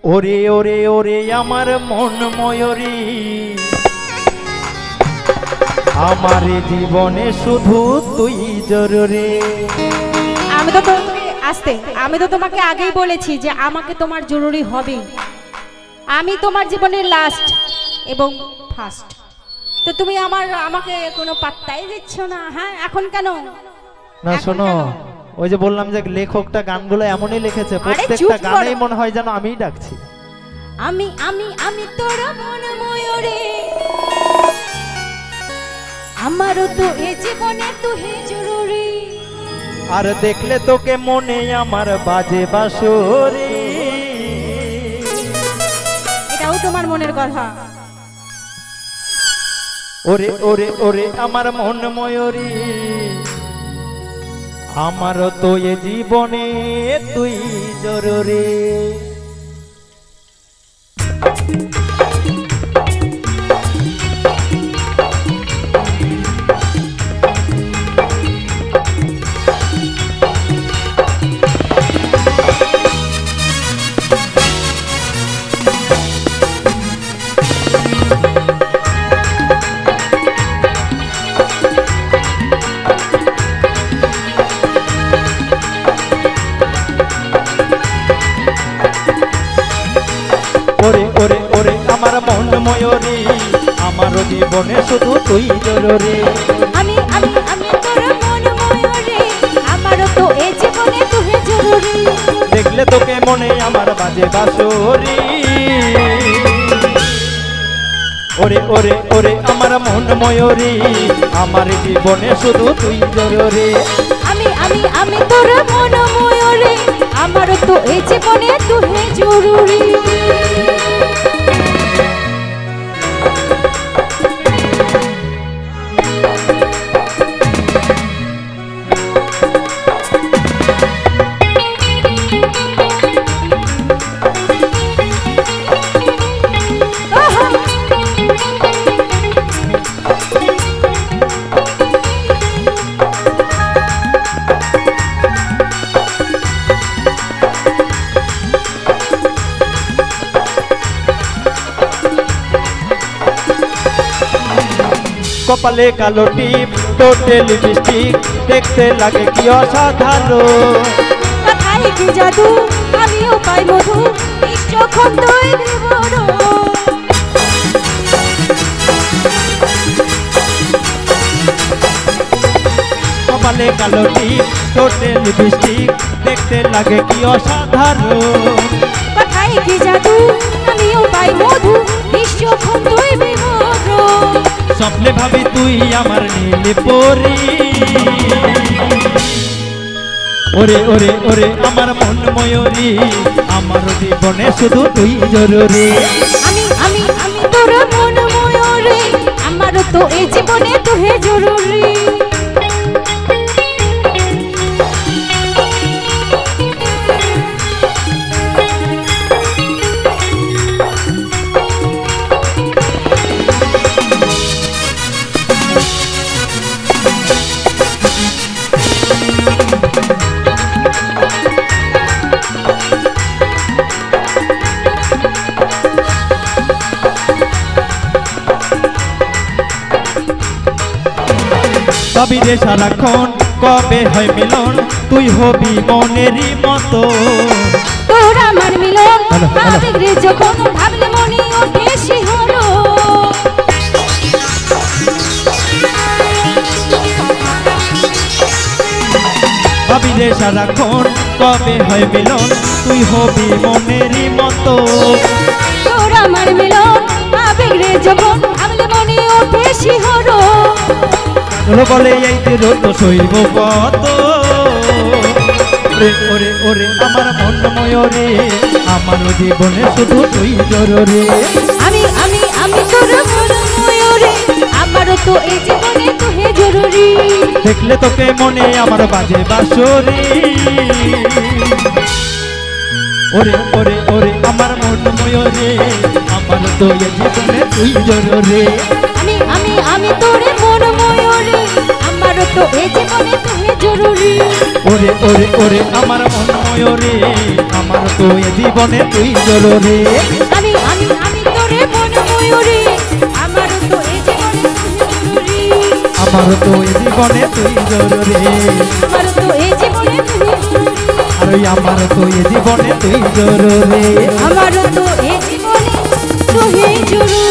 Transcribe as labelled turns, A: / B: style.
A: ওরে ওরে ওরে আমার মন ময়ূরী, আমার জীবনে শুধু তুই জরুরি।
B: আমি তো তোমাকে আগেই বলেছি যে আমাকে তোমার জরুরি হবে। আমি তোমার জীবনের লাস্ট এবং ফার্স্ট। তো তুমি আমাকে কোনো পাত্তাই দিচ্ছ না। হ্যাঁ, এখন কেন?
A: না শোনো, ওই যে বললাম যে লেখকটা গানগুলো এমনই লিখেছে, প্রত্যেকটা গানেই মনে হয় যেন আমিই ডাকছি।
B: আমি আমি আমি তোর মন ময়ূরী, আমারও তো এই জীবনে তুই জরুরি।
A: আর দেখলে তোকে মনে আমার বাজে বাঁশরি।
B: এটাও তোমার মনের কথা।
A: ওরে ওরে ওরে আমার মন ময়ূরী, আমারও তো এ জীবনে তুই জরুরি। ওরে ওরে ওরে আমার মন ময়ূরী, আমার জীবনে শুধু তুই জরুরি।
B: আমি আমি আমি তোর মন ময়ূরী, আমারও তো এই জীবনে তুই জরুরি।
A: দেখলে তোকে মনে আমার বাজে বাঁশরি। ওরে ওরে ওরে আমার মন ময়ূরী, আমার জীবনে শুধু তুই জরুরি।
B: আমি আমি আমি তোর মন ময়ূরী, আমারও তো এই জীবনে তুই জরুরি।
A: কপালে কালো টিপ, ঠোঁটে লিপস্টিক, দেখতে লাগে কি অসাধারণ।
B: কথায় কি জাদু, আমিও পাই মধু, যখন তুই বিবরণ।
A: কপালে কালো টিপ, ঠোঁটে লিপস্টিক, দেখতে লাগে কি অসাধারণ।
B: কথায় কি জাদু, আমিও পাই মধু, যখন তুই বিবরণ।
A: স্বপ্নে ভাবি তুই আমার নীল পরি। ওরে ওরে ওরে আমার মন ময়ূরী, আমার জীবনে শুধু তুই জরুরি।
B: আমি আমি আমি তোর মন ময়ূরী, আমারও তো এই জীবনে তুই জরুরি।
A: ভাবি রে সারাক্ষণ কবে হয় মিলন, তুই হবি মনেরই মতো।
B: তোর আমার মিলন আবেগে যখন ভাবলে মনে ওঠে শিহরণ।
A: ভাবি রে সারাক্ষণ কবে হয় মিলন, তুই হবি মনেরই মতো।
B: তোর আমার মিলন আবেগে যখন ভাবলে মনে ওঠে শিহরণ।
A: বলে এই তো শৈব কত। ওরে ওরে ওরে আমার মন ময়ূরী, আমার জীবনে শুধু তুই জরুরি।
B: আমি আমি আমি তোর মন ময়ূরী, আমারও তো এই জীবনে তুই জরুরি।
A: দেখলে তোকে মনে আমার বাজে বাঁশরি। ওরে ওরে ওরে আমার মন ময়ূরী, আমার তো এই জীবনে তুই জরুরি।
B: আমি আমি আমি তোর মন ময়ূরী, আমারও তো এই জীবনে তুই জরুরি।
A: ওরে ওরে ওরে আমার মন ময়ূরে আমার তো এ জীবনে তুই জরুরি
B: আমি আমি আমি তোরে মন ময়ূরে আমার তো এই জীবনে তুই জরুরি
A: আমার তো এ জীবনে তুই জরুরি
B: আমার তো এই জীবনে তুই জরুরি
A: আরে আমার তো এ জীবনে তুই জরুরি
B: আমার তো এই জীবনে তুই জরুরি